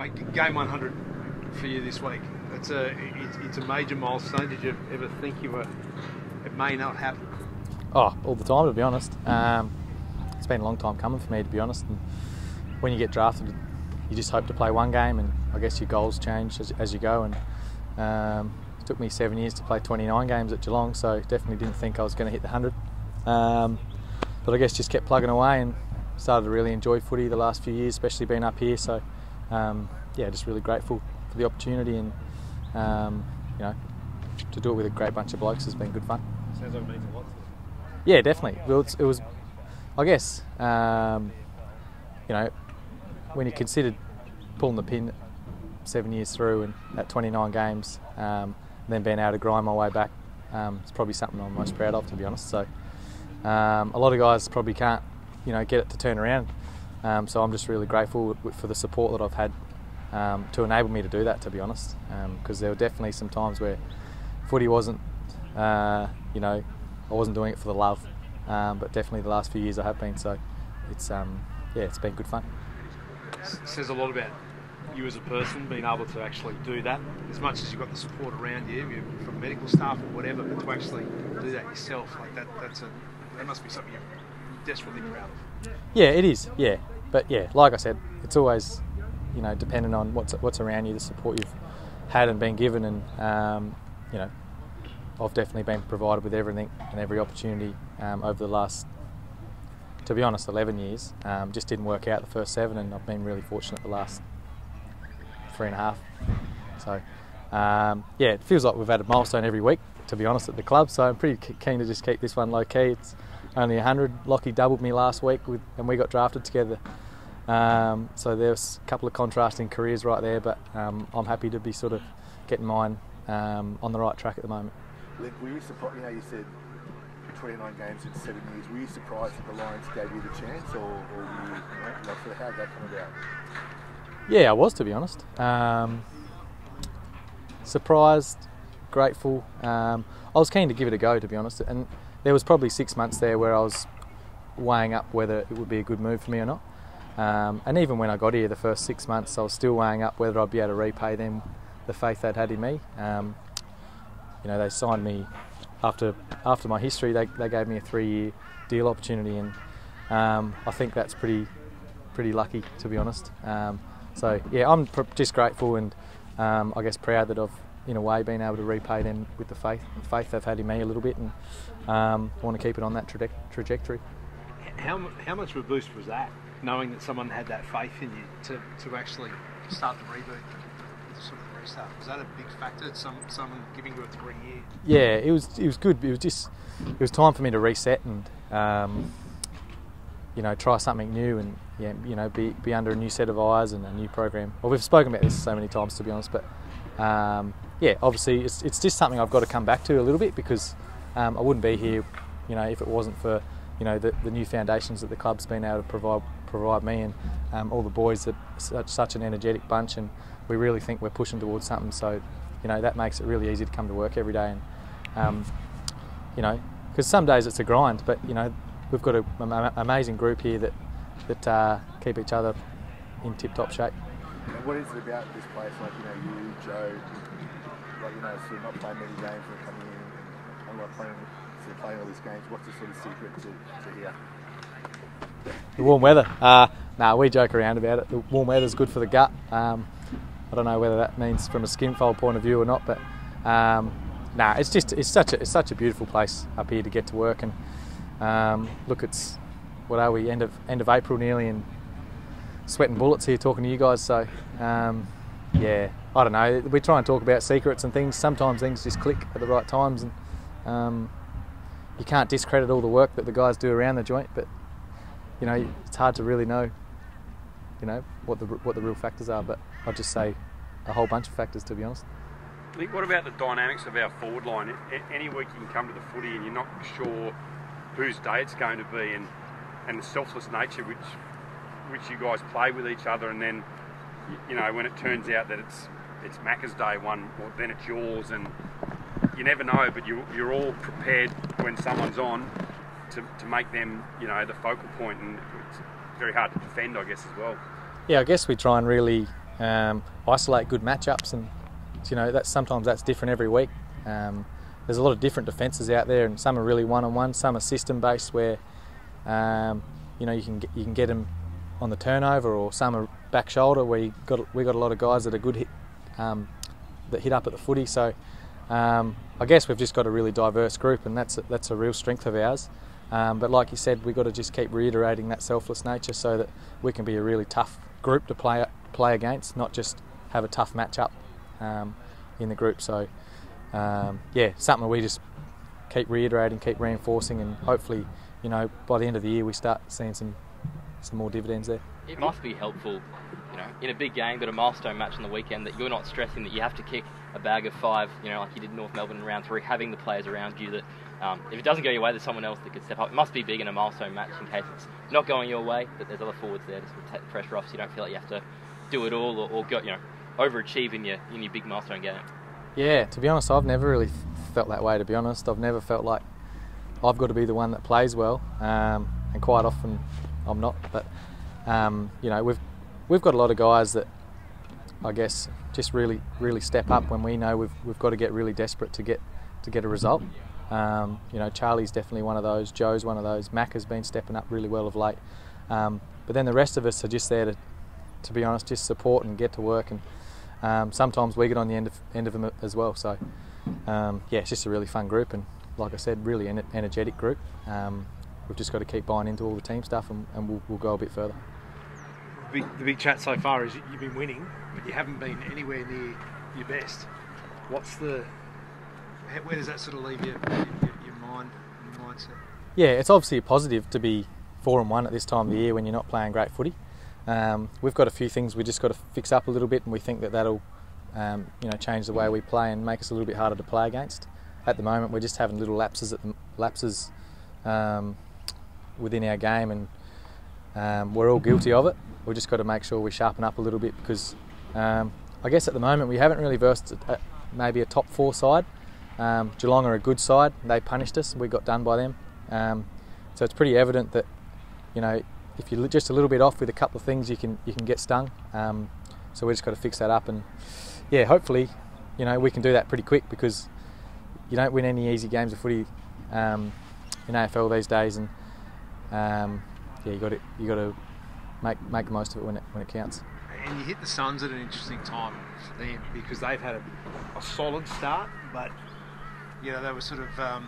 Mate, game 100 for you this week. It's a major milestone. Did you ever think it may not happen? Oh, all the time, to be honest. It's been a long time coming for me, to be honest. And when you get drafted, you just hope to play one game, and I guess your goals change as you go. And it took me 7 years to play 29 games at Geelong, so definitely didn't think I was going to hit the 100. But I guess just kept plugging away and started to really enjoy footy the last few years, especially being up here. So yeah, just really grateful for the opportunity, and you know, to do it with a great bunch of blokes has been good fun. Sounds like it means a lot. Yeah, definitely. Well, it was, I guess, you know, when you considered pulling the pin 7 years through and at 29 games, and then being able to grind my way back, it's probably something I'm most proud of, to be honest. So a lot of guys probably can't, you know, get it to turn around. So I'm just really grateful for the support that I've had to enable me to do that, to be honest. Because there were definitely some times where footy wasn't, you know, I wasn't doing it for the love, but definitely the last few years I have been. So it's yeah, it's been good fun. It says a lot about you as a person, being able to actually do that. As much as you've got the support around you from medical staff or whatever, but to actually do that yourself, like that must be something you're desperately proud of. Yeah, it is. Yeah, but yeah, like I said, it's always, you know, dependent on what's around you, the support you've had and been given, and you know, I've definitely been provided with everything and every opportunity over the last, to be honest, 11 years. Just didn't work out the first 7, and I've been really fortunate the last 3.5. So yeah, it feels like we've had a milestone every week, to be honest, at the club. So I'm pretty keen to just keep this one low key. It's only 100. Lockie doubled me last week, and we got drafted together. So there's a couple of contrasting careers right there, but I'm happy to be sort of getting mine on the right track at the moment. Linc, were you surprised? You know, you said 29 games in 7 years. Were you surprised that the Lions gave you the chance, or were you, like, sort of how'd that come about? Yeah, I was, to be honest. Surprised, grateful. I was keen to give it a go, to be honest. And there was probably 6 months there where I was weighing up whether it would be a good move for me or not. And even when I got here, the first 6 months, I was still weighing up whether I'd be able to repay them the faith they'd had in me. You know, they signed me after my history. They gave me a 3-year deal opportunity, and I think that's pretty lucky, to be honest. So yeah, I'm just grateful, and I guess proud that I've, in a way, been able to repay them with the faith they've had in me a little bit, and want to keep it on that trajectory. How much of a boost was that, knowing that someone had that faith in you to actually start the reboot, to sort of restart? Was that a big factor? Someone giving you a 3-year? Yeah, it was good. It was time for me to reset and you know, try something new, and yeah, you know, be under a new set of eyes and a new program. Well, we've spoken about this so many times, to be honest, but yeah, obviously it's just something I've got to come back to a little bit, because I wouldn't be here, you know, if it wasn't for, you know, the new foundations that the club's been able to provide me, and all the boys are such an energetic bunch, and we really think we're pushing towards something. So, you know, that makes it really easy to come to work every day, and you know, because some days it's a grind, but you know, we've got an amazing group here that keep each other in tip-top shape. And what is it about this place, like, you know, you, Joe, like, you know, sort of not playing many games and coming in and like playing all these games? What's the sort of secret to here? The warm weather. We joke around about it. The warm weather's good for the gut. I don't know whether that means from a skinfold point of view or not, but it's such a beautiful place up here to get to work. And look, it's, what are we, end of April nearly, and sweating bullets here talking to you guys. So yeah, I don't know. We try and talk about secrets and things. Sometimes things just click at the right times, and you can't discredit all the work that the guys do around the joint, but you know, it's hard to really know, you know, what the real factors are. But I'd just say a whole bunch of factors, to be honest. Linc, what about the dynamics of our forward line? Any week you can come to the footy and you're not sure whose day it's going to be, and the selfless nature which you guys play with each other, and then, you know, when it turns out that it's Macca's day one, or then it's yours, and you never know, but you're all prepared when someone's on to make them, you know, the focal point, and it's very hard to defend, I guess, as well. Yeah, I guess we try and really isolate good matchups, and sometimes that's different every week. There's a lot of different defences out there, and some are really one-on-one, some are system-based where you can get them on the turnover, or some are back shoulder where we got a lot of guys that are good that hit up at the footy. So I guess we've just got a really diverse group, and that's a real strength of ours. But like you said, we've got to just keep reiterating that selfless nature so that we can be a really tough group to play against, not just have a tough matchup in the group. So something we just keep reiterating, keep reinforcing, and hopefully, by the end of the year we start seeing some more dividends there. It must be helpful, in a big game, but a milestone match on the weekend, that you're not stressing that you have to kick a bag of 5, like you did in North Melbourne in round 3, having the players around you that if it doesn't go your way, there's someone else that could step up. It must be big in a milestone match in case it's not going your way, that there's other forwards there to sort of take the pressure off, so you don't feel like you have to do it all or go, overachieve in your big milestone game. Yeah, to be honest, I've never really felt that way, to be honest. I've never felt like I've got to be the one that plays well, and quite often I'm not. But, we've got a lot of guys that, I guess, just really step up when we know we've got to get really desperate to get a result. Charlie's definitely one of those, Joe's one of those, Mac has been stepping up really well of late. But then the rest of us are just there to be honest, just support and get to work, and sometimes we get on the end of them as well. So it's just a really fun group, and like I said, really energetic group. We've just got to keep buying into all the team stuff, and we'll go a bit further. The big chat so far is you've been winning, but you haven't been anywhere near your best. Where does that sort of leave your mindset? Yeah, it's obviously a positive to be 4-1 at this time of the year when you're not playing great footy. We've got a few things we just got to fix up a little bit, and we think that'll change the way we play and make us a little bit harder to play against. At the moment, we're just having little lapses within our game, and we're all guilty of it. We've just got to make sure we sharpen up a little bit, because I guess at the moment we haven't really versed maybe a top 4 side. Geelong are a good side. They punished us. We got done by them. So it's pretty evident that if you're just a little bit off with a couple of things, you can get stung. So we just got to fix that up, and hopefully we can do that pretty quick, because you don't win any easy games of footy in AFL these days, and you got to make the most of it when it counts. And you hit the Suns at an interesting time for them, because they've had a solid start, but they were sort of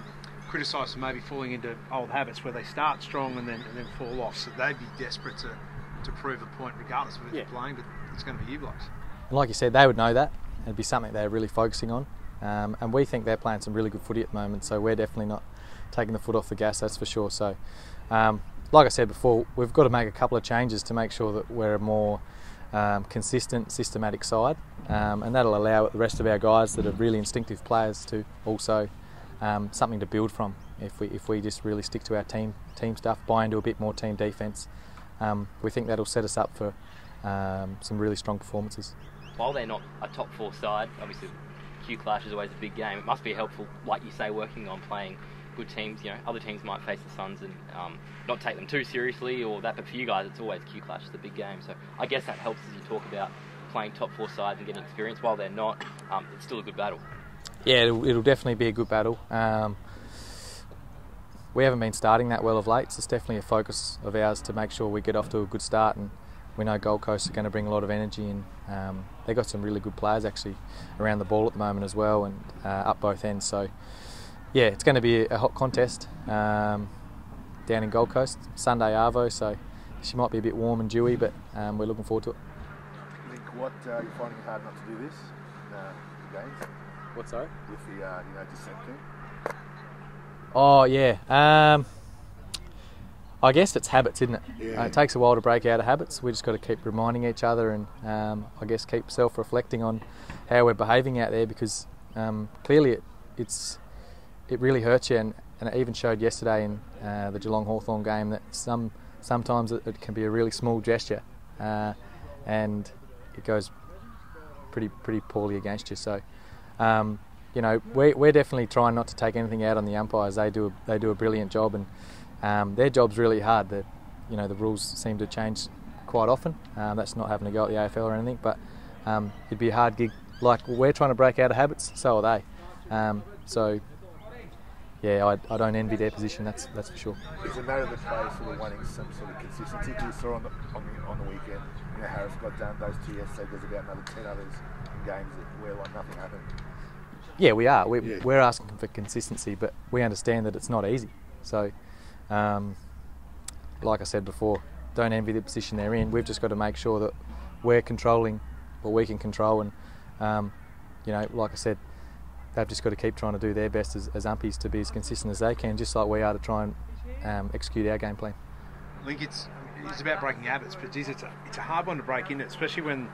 criticised for maybe falling into old habits where they start strong and then fall off. So they'd be desperate to prove a point regardless of who they're playing, but it's going to be you blokes. And like you said, they would know that. It'd be something they're really focusing on. And we think they're playing some really good footy at the moment, so we're definitely not taking the foot off the gas, that's for sure. So, like I said before, we've got to make a couple of changes to make sure that we're a more consistent, systematic side, and that'll allow the rest of our guys that are really instinctive players to also something to build from. If we just really stick to our team stuff, buy into a bit more team defence, we think that'll set us up for some really strong performances. While they're not a top 4 side, obviously Q Clash is always a big game. It must be helpful, like you say, working on playing good teams. Other teams might face the Suns and not take them too seriously or that, but for you guys it's always Q Clash, it's a big game. So I guess that helps as you talk about playing top 4 sides and getting experience. While they're not, it's still a good battle. Yeah, it'll definitely be a good battle. We haven't been starting that well of late, so it's definitely a focus of ours to make sure we get off to a good start, and we know Gold Coast are going to bring a lot of energy, and they've got some really good players actually around the ball at the moment as well, and up both ends. So it's going to be a hot contest down in Gold Coast. Sunday arvo, so she might be a bit warm and dewy, but we're looking forward to it. I think you're finding it hard not to do this in the games? What's sorry? With the descent thing? Oh yeah, I guess it's habits, isn't it? Yeah. It takes a while to break out of habits. We just got to keep reminding each other, and I guess keep self-reflecting on how we're behaving out there, because clearly it really hurts you, and it even showed yesterday in the Geelong Hawthorn game that sometimes it can be a really small gesture, and it goes pretty poorly against you. So we're definitely trying not to take anything out on the umpires. They do a brilliant job, and their job's really hard. The rules seem to change quite often. That's not having to go at the AFL or anything, but it'd be a hard gig. Like we're trying to break out of habits, so are they. So yeah, I don't envy their position. That's for sure. Is it matter of the play sort of wanting some sort of consistency? You saw on the weekend, Harris got done. Those two yesterday. There's about another 10 others in games where like nothing happened. Yeah, we are. We're asking for consistency, but we understand that it's not easy. So, like I said before, don't envy the position they're in. We've just got to make sure that we're controlling what we can control, and like I said, they've just got to keep trying to do their best as umpies to be as consistent as they can, just like we are to try and execute our game plan. I think it's about breaking habits, but geez, it's a hard one to break into, especially when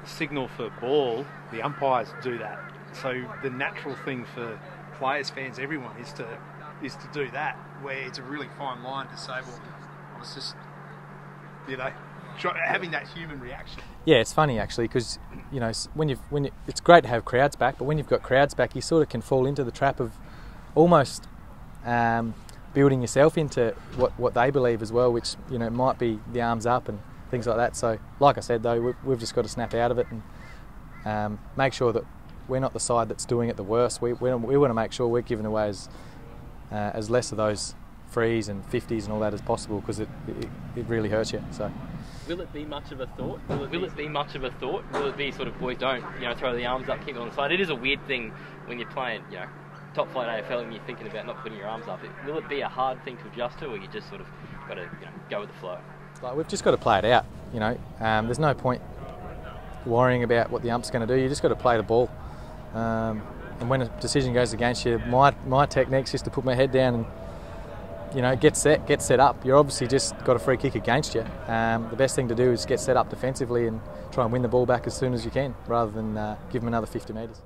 the signal for ball, the umpires do that. So the natural thing for players, fans, everyone is to do that, where it's a really fine line to say, well, I was just, having that human reaction. Yeah, it's funny actually, because it's great to have crowds back, but when you've got crowds back, you sort of can fall into the trap of almost building yourself into what they believe as well, which might be the arms up and things like that. So, like I said though, we've just got to snap out of it and make sure that we're not the side that's doing it the worst. We want to make sure we're giving away as less of those frees and 50s and all that as possible, because it really hurts you. So. Will it be much of a thought? Will it be much of a thought? Will it be sort of, boys, don't throw the arms up, keep it on the side? It is a weird thing when you're playing, top flight AFL and you're thinking about not putting your arms up. Will it be a hard thing to adjust to, or you just sort of got to go with the flow? Like, we've just got to play it out. There's no point worrying about what the ump's going to do. You just got to play the ball. And when a decision goes against you, my technique's just to put my head down and get set up. You're obviously just got a free kick against you. The best thing to do is get set up defensively and try and win the ball back as soon as you can, rather than give them another 50 metres.